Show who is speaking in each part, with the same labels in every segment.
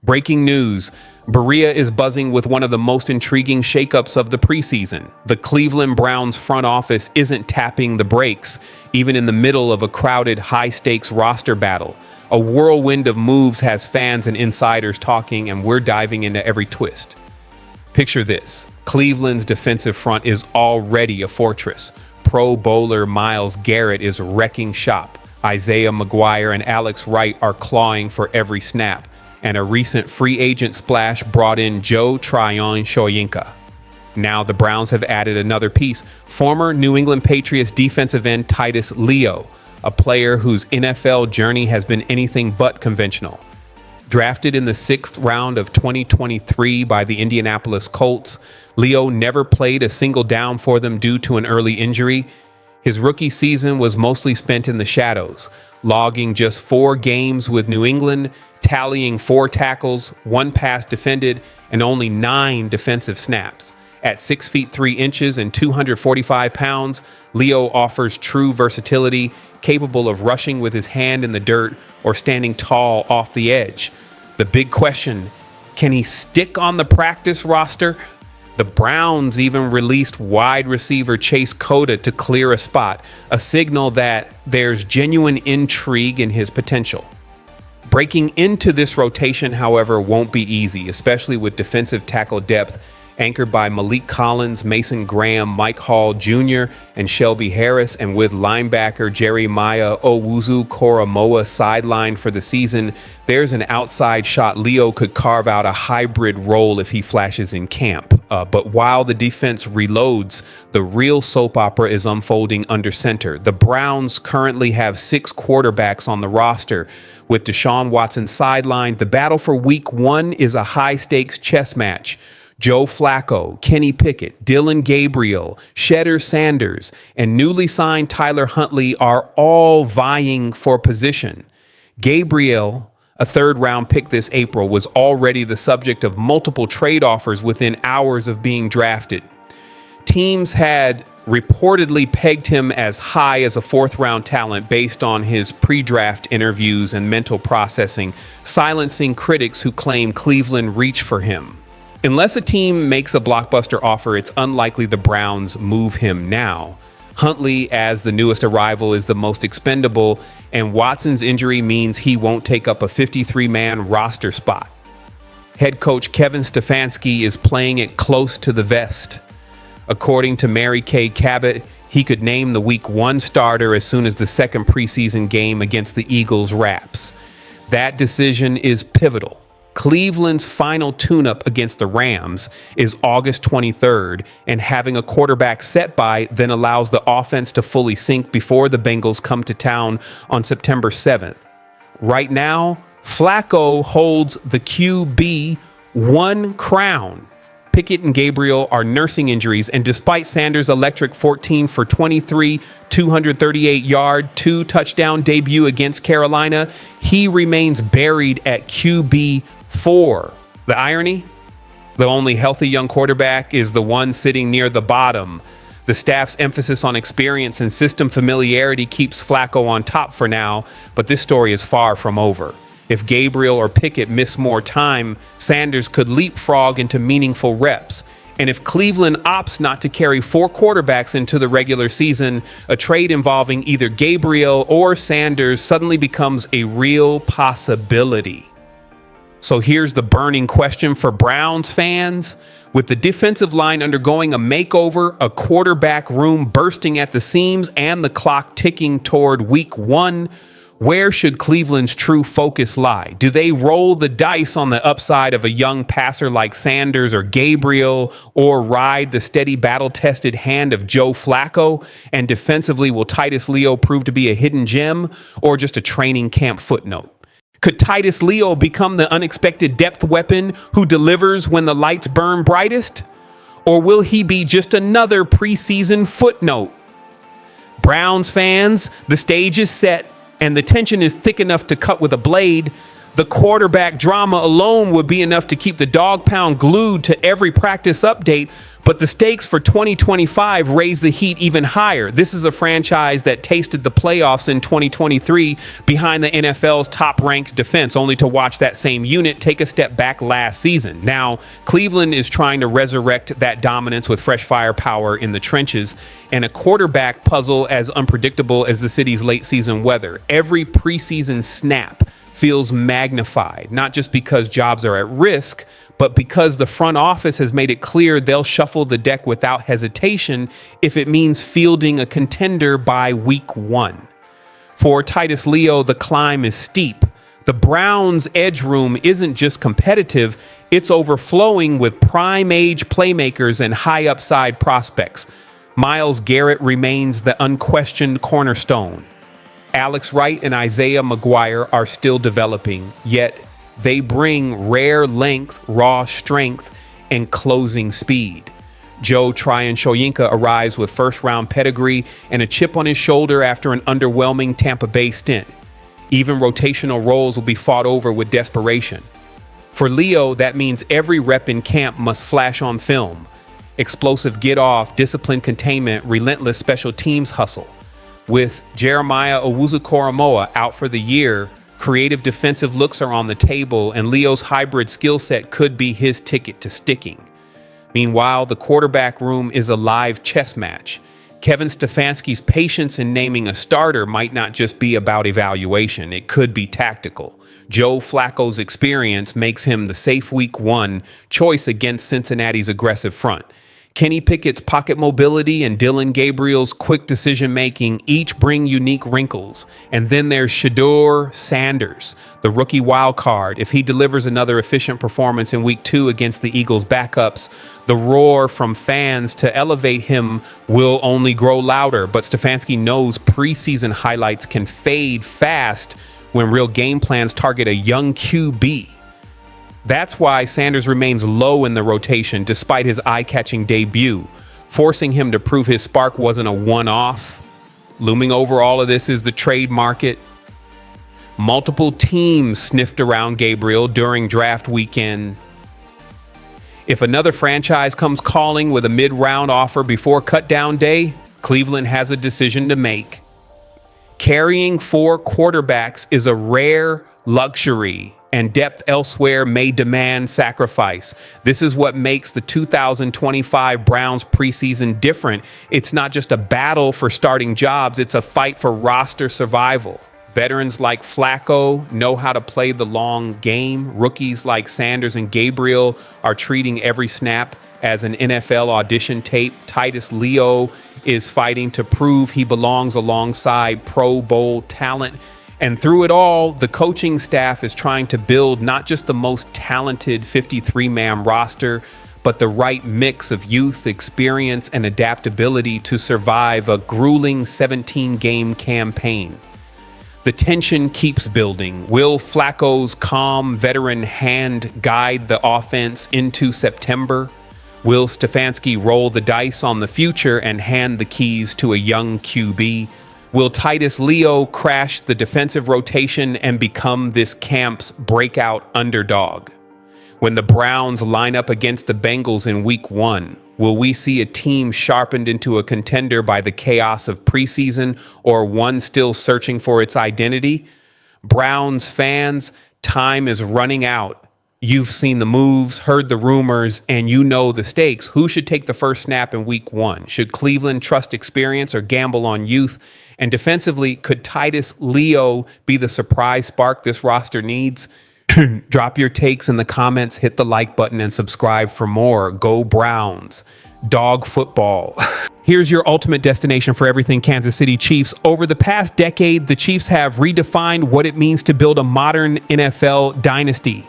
Speaker 1: Breaking news. Berea is buzzing with one of the most intriguing shakeups of the preseason. The Cleveland Browns front office isn't tapping the brakes, even in the middle of a crowded, high-stakes roster battle. A whirlwind of moves has fans and insiders talking, and we're diving into every twist. Picture this. Cleveland's defensive front is already a fortress. Pro Bowler Myles Garrett is wrecking shop. Isaiah McGuire and Alex Wright are clawing for every snap. And a recent free agent splash brought in Joe Shoyinka. Now the Browns have added another piece, former New England Patriots defensive end Titus Leo, a player whose NFL journey has been anything but conventional. Drafted in the 6th round of 2023 by the Indianapolis Colts, Leo never played a single down for them due to an early injury. His rookie season was mostly spent in the shadows, logging just 4 games with New England, tallying 4 tackles, 1 pass defended, and only 9 defensive snaps. At 6 feet 3 inches and 245 pounds, Leo offers true versatility, capable of rushing with his hand in the dirt or standing tall off the edge. The big question, can he stick on the practice roster? The Browns even released wide receiver Chase Cota to clear a spot, a signal that there's genuine intrigue in his potential. Breaking into this rotation, however, won't be easy, especially with defensive tackle depth anchored by Malik Collins, Mason Graham, Mike Hall Jr., and Shelby Harris, and with linebacker Jeremiah Owuzu-Koramoah sidelined for the season. There's an outside shot Leo could carve out a hybrid role if he flashes in camp. But while the defense reloads, the real soap opera is unfolding under center. The Browns currently have 6 quarterbacks on the roster. With Deshaun Watson sidelined, the battle for week 1 is a high-stakes chess match. Joe Flacco, Kenny Pickett, Dylan Gabriel, Shedeur Sanders, and newly signed Tyler Huntley are all vying for position. Gabriel, a 3rd-round pick this April, was already the subject of multiple trade offers within hours of being drafted. Teams had reportedly pegged him as high as a 4th-round talent based on his pre-draft interviews and mental processing, silencing critics who claim Cleveland reached for him. Unless a team makes a blockbuster offer, it's unlikely the Browns move him now. Huntley, as the newest arrival, is the most expendable, and Watson's injury means he won't take up a 53-man roster spot. Head coach Kevin Stefanski is playing it close to the vest. According to Mary Kay Cabot, he could name the Week 1 starter as soon as the 2nd preseason game against the Eagles wraps. That decision is pivotal. Cleveland's final tune-up against the Rams is August 23rd, and having a quarterback set by then allows the offense to fully sync before the Bengals come to town on September 7th. Right now, Flacco holds the QB 1 crown. Pickett and Gabriel are nursing injuries, and despite Sanders' electric 14 for 23, 238-yard, 2-touchdown debut against Carolina, he remains buried at QB 4. The irony? The only healthy young quarterback is the one sitting near the bottom. The staff's emphasis on experience and system familiarity keeps Flacco on top for now, but this story is far from over. If Gabriel or Pickett miss more time, Sanders could leapfrog into meaningful reps. And if Cleveland opts not to carry 4 quarterbacks into the regular season, a trade involving either Gabriel or Sanders suddenly becomes a real possibility. So here's the burning question for Browns fans. With the defensive line undergoing a makeover, a quarterback room bursting at the seams, and the clock ticking toward week 1, where should Cleveland's true focus lie? Do they roll the dice on the upside of a young passer like Sanders or Gabriel, or ride the steady battle-tested hand of Joe Flacco? And defensively, will Titus Leo prove to be a hidden gem or just a training camp footnote? Could Titus Leo become the unexpected depth weapon who delivers when the lights burn brightest? Or will he be just another preseason footnote? Browns fans, the stage is set, and the tension is thick enough to cut with a blade. The quarterback drama alone would be enough to keep the dog pound glued to every practice update. But the stakes for 2025 raise the heat even higher. This is a franchise that tasted the playoffs in 2023 behind the NFL's top-ranked defense, only to watch that same unit take a step back last season. Now, Cleveland is trying to resurrect that dominance with fresh firepower in the trenches and a quarterback puzzle as unpredictable as the city's late-season weather. Every preseason snap feels magnified, not just because jobs are at risk, but because the front office has made it clear they'll shuffle the deck without hesitation if it means fielding a contender by week 1. For Titus Leo, the climb is steep. The Browns' edge room isn't just competitive, it's overflowing with prime-age playmakers and high-upside prospects. Myles Garrett remains the unquestioned cornerstone. Alex Wright and Isaiah McGuire are still developing, yet they bring rare length, raw strength, and closing speed. Joe Shoyinka arrives with first-round pedigree and a chip on his shoulder after an underwhelming Tampa Bay stint. Even rotational roles will be fought over with desperation. For Leo, that means every rep in camp must flash on film. Explosive get-off, disciplined containment, relentless special teams hustle. With Jeremiah Owusu-Koramoah out for the year, creative defensive looks are on the table, and Leo's hybrid skill set could be his ticket to sticking. Meanwhile, the quarterback room is a live chess match. Kevin Stefanski's patience in naming a starter might not just be about evaluation, it could be tactical. Joe Flacco's experience makes him the safe week 1 choice against Cincinnati's aggressive front. Kenny Pickett's pocket mobility and Dylan Gabriel's quick decision-making each bring unique wrinkles. And then there's Shedeur Sanders, the rookie wild card. If he delivers another efficient performance in week 2 against the Eagles' backups, the roar from fans to elevate him will only grow louder. But Stefanski knows preseason highlights can fade fast when real game plans target a young QB. That's why Sanders remains low in the rotation despite his eye-catching debut, forcing him to prove his spark wasn't a one-off. Looming over all of this is the trade market. Multiple teams sniffed around Gabriel during draft weekend. If another franchise comes calling with a mid-round offer before cut-down day, Cleveland has a decision to make. Carrying 4 quarterbacks is a rare luxury, and depth elsewhere may demand sacrifice. This is what makes the 2025 Browns preseason different. It's not just a battle for starting jobs, it's a fight for roster survival. Veterans like Flacco know how to play the long game. Rookies like Sanders and Gabriel are treating every snap as an NFL audition tape. Titus Leo is fighting to prove he belongs alongside Pro Bowl talent. And through it all, the coaching staff is trying to build not just the most talented 53-man roster, but the right mix of youth, experience, and adaptability to survive a grueling 17-game campaign. The tension keeps building. Will Flacco's calm veteran hand guide the offense into September? Will Stefanski roll the dice on the future and hand the keys to a young QB? Will Titus Leo crash the defensive rotation and become this camp's breakout underdog? When the Browns line up against the Bengals in week 1, will we see a team sharpened into a contender by the chaos of preseason or one still searching for its identity? Browns fans, time is running out. You've seen the moves, heard the rumors, and you know the stakes. Who should take the first snap in week 1? Should Cleveland trust experience or gamble on youth? And defensively, could Titus Leo be the surprise spark this roster needs? Drop your takes in the comments, hit the like button, and subscribe for more. Go Browns. Dog football. Here's your ultimate destination for everything Kansas City Chiefs. Over the past decade, the Chiefs have redefined what it means to build a modern NFL dynasty.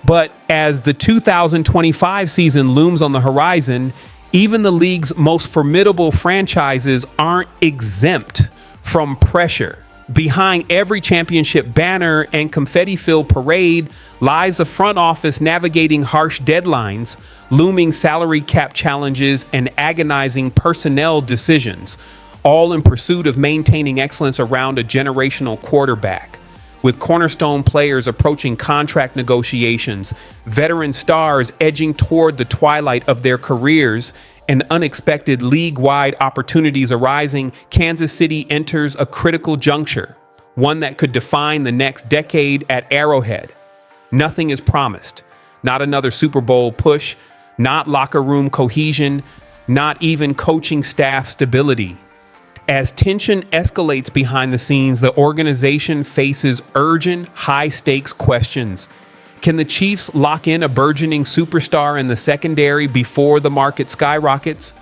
Speaker 1: But as the 2025 season looms on the horizon, even the league's most formidable franchises aren't exempt from pressure. Behind every championship banner and confetti-filled parade lies a front office navigating harsh deadlines, looming salary cap challenges, and agonizing personnel decisions, all in pursuit of maintaining excellence around a generational quarterback. With cornerstone players approaching contract negotiations, veteran stars edging toward the twilight of their careers, and unexpected league-wide opportunities arising, Kansas City enters a critical juncture, one that could define the next decade at Arrowhead. Nothing is promised. Not another Super Bowl push, not locker room cohesion, not even coaching staff stability. As tension escalates behind the scenes, the organization faces urgent, high-stakes questions. Can the Chiefs lock in a burgeoning superstar in the secondary before the market skyrockets?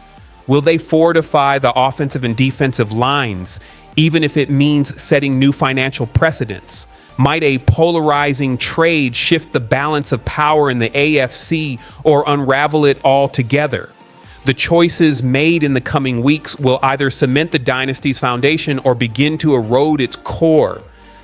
Speaker 1: Will they fortify the offensive and defensive lines, even if it means setting new financial precedents? Might a polarizing trade shift the balance of power in the AFC or unravel it altogether? The choices made in the coming weeks will either cement the dynasty's foundation or begin to erode its core.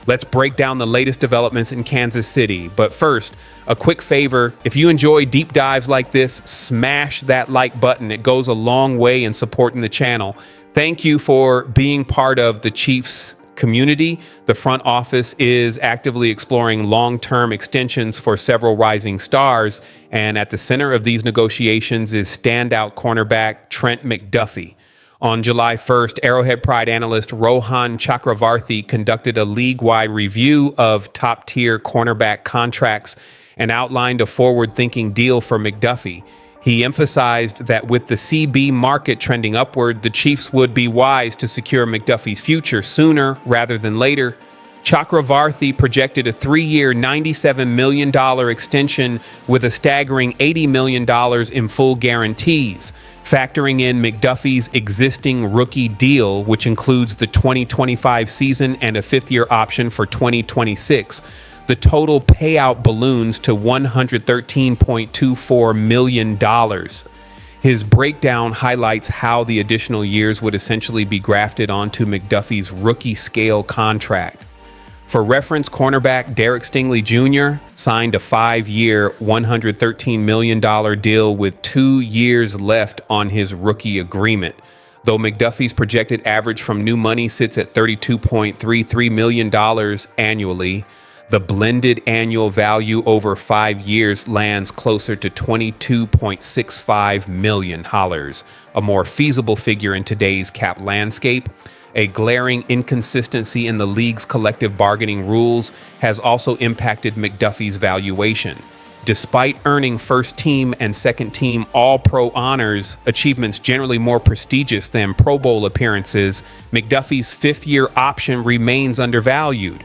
Speaker 1: Let's break down the latest developments in Kansas City. But first, a quick favor. If you enjoy deep dives like this, smash that like button. It goes a long way in supporting the channel. Thank you for being part of the Chiefs community. The front office is actively exploring long-term extensions for several rising stars, and at the center of these negotiations is standout cornerback Trent McDuffie. On July 1st, Arrowhead Pride analyst Rohan Chakravarthy conducted a league-wide review of top-tier cornerback contracts and outlined a forward-thinking deal for McDuffie. He emphasized that with the CB market trending upward, the Chiefs would be wise to secure McDuffie's future sooner rather than later. Chakravarthy projected a 3-year, $97 million extension with a staggering $80 million in full guarantees. Factoring in McDuffie's existing rookie deal, which includes the 2025 season and a 5th-year option for 2026, the total payout balloons to $113.24 million. His breakdown highlights how the additional years would essentially be grafted onto McDuffie's rookie scale contract. For reference, cornerback Derek Stingley Jr. signed a 5-year, $113 million deal with 2 years left on his rookie agreement. Though McDuffie's projected average from new money sits at $32.33 million annually, the blended annual value over 5 years lands closer to $22.65 million, a more feasible figure in today's cap landscape. A glaring inconsistency in the league's collective bargaining rules has also impacted McDuffie's valuation. Despite earning first-team and second-team All-Pro honors, achievements generally more prestigious than Pro Bowl appearances, McDuffie's 5th-year option remains undervalued.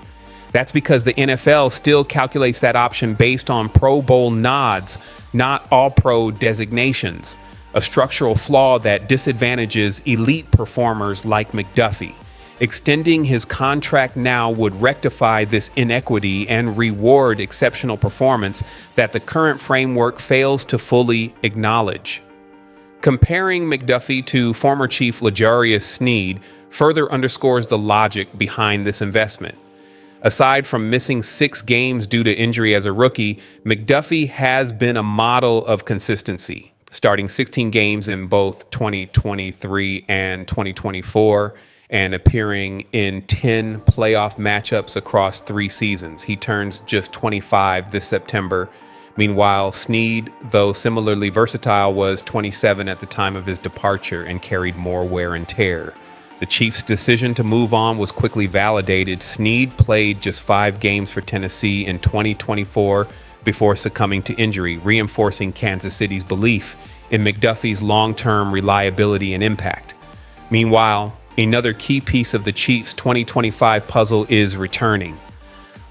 Speaker 1: That's because the NFL still calculates that option based on Pro Bowl nods, not All-Pro designations, a structural flaw that disadvantages elite performers like McDuffie. Extending his contract now would rectify this inequity and reward exceptional performance that the current framework fails to fully acknowledge. Comparing McDuffie to former Chief L'Jarius Sneed further underscores the logic behind this investment. Aside from missing 6 games due to injury as a rookie, McDuffie has been a model of consistency, starting 16 games in both 2023 and 2024 and appearing in 10 playoff matchups across 3 seasons. He turns just 25 this September. Meanwhile, Sneed, though similarly versatile, was 27 at the time of his departure and carried more wear and tear. The Chiefs' decision to move on was quickly validated. Sneed played just 5 games for Tennessee in 2024 before succumbing to injury, reinforcing Kansas City's belief in McDuffie's long-term reliability and impact. Meanwhile, another key piece of the Chiefs' 2025 puzzle is returning.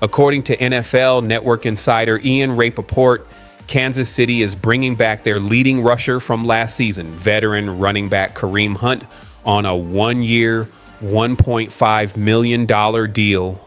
Speaker 1: According to NFL Network insider Ian Rapoport, Kansas City is bringing back their leading rusher from last season, veteran running back Kareem Hunt, on a 1-year, $1.5 million deal.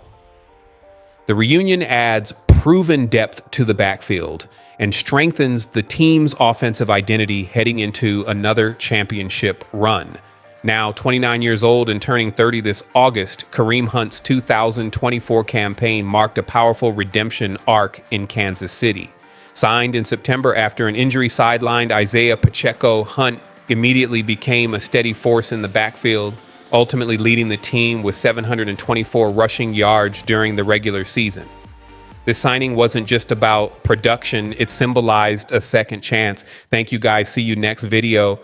Speaker 1: The reunion adds proven depth to the backfield and strengthens the team's offensive identity heading into another championship run. Now 29 years old and turning 30 this August, Kareem Hunt's 2024 campaign marked a powerful redemption arc in Kansas City. Signed in September after an injury sidelined Isaiah Pacheco, Hunt immediately became a steady force in the backfield. ultimately leading the team with 724 rushing yards during the regular season. This signing wasn't just about production, it symbolized a second chance. Thank you guys. See you next video.